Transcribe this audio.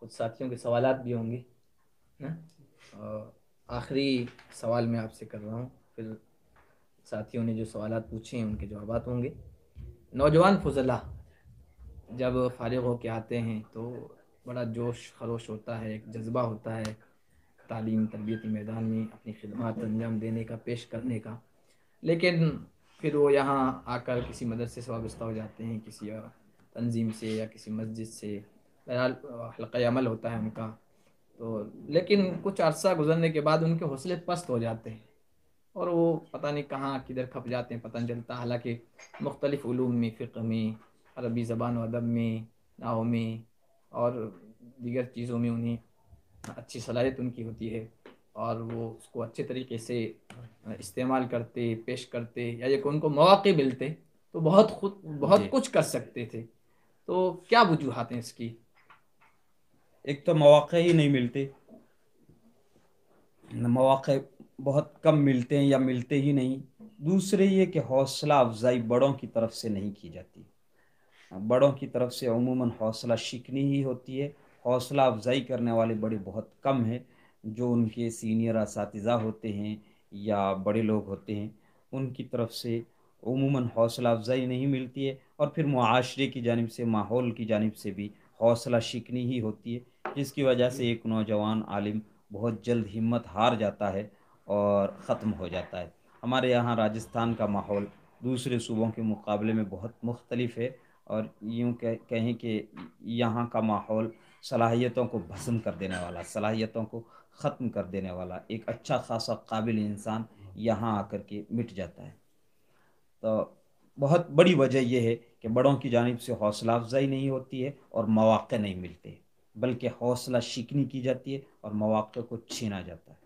کچھ ساتھیوں کے سوالات بھی ہوں گے نا؟ اور آخری سوال میں آپ سے کر رہا ہوں، پھر ساتھیوں نے جو سوالات پوچھے ہیں ان کے جوابات ہوں گے۔ نوجوان فضلہ جب فارغ ہو کے آتے ہیں تو بڑا جوش خروش ہوتا ہے، ایک جذبہ ہوتا ہے تعلیم تربیتی میدان میں اپنی خدمات انجام دینے کا، پیش کرنے کا، لیکن پھر وہ یہاں آ کر کسی مدرسے سے وابستہ ہو جاتے ہیں، کسی تنظیم سے یا کسی مسجد سے، بہرحال حلقہ عمل ہوتا ہے ان کا، تو لیکن کچھ عرصہ گزرنے کے بعد ان کے حوصلے پست ہو جاتے ہیں اور وہ پتہ نہیں کہاں کدھر کھپ جاتے ہیں، پتہ نہیں چلتا، حالانکہ مختلف علوم میں، فقہ میں، عربی زبان و ادب میں، نحو میں اور دیگر چیزوں میں انہیں اچھی صلاحیت ان کی ہوتی ہے اور وہ اس کو اچھے طریقے سے استعمال کرتے، پیش کرتے، یا یہ کہ ان کو مواقع ملتے تو بہت جی، کچھ کر سکتے تھے۔ تو کیا وجوہات ہیں اس کی؟ ایک تو مواقع ہی نہیں ملتے، مواقع بہت کم ملتے ہیں یا ملتے ہی نہیں۔ دوسرے یہ کہ حوصلہ افزائی بڑوں کی طرف سے نہیں کی جاتی، بڑوں کی طرف سے عموماً حوصلہ شکنی ہی ہوتی ہے، حوصلہ افزائی کرنے والے بڑے بہت کم ہیں، جو ان کے سینئر اساتذہ ہوتے ہیں یا بڑے لوگ ہوتے ہیں ان کی طرف سے عموماً حوصلہ افزائی نہیں ملتی ہے، اور پھر معاشرے کی جانب سے، ماحول کی جانب سے بھی حوصلہ شکنی ہی ہوتی ہے، جس کی وجہ سے ایک نوجوان عالم بہت جلد ہمت ہار جاتا ہے اور ختم ہو جاتا ہے۔ ہمارے یہاں راجستھان کا ماحول دوسرے صوبوں کے مقابلے میں بہت مختلف ہے، اور یوں کہیں کہ یہاں کا ماحول صلاحیتوں کو بھسم کر دینے والا، صلاحیتوں کو ختم کر دینے والا، ایک اچھا خاصا قابل انسان یہاں آ کر کے مٹ جاتا ہے۔ تو بہت بڑی وجہ یہ ہے کہ بڑوں کی جانب سے حوصلہ افزائی نہیں ہوتی ہے اور مواقع نہیں ملتے، بلکہ حوصلہ شکنی کی جاتی ہے اور مواقع کو چھینا جاتا ہے۔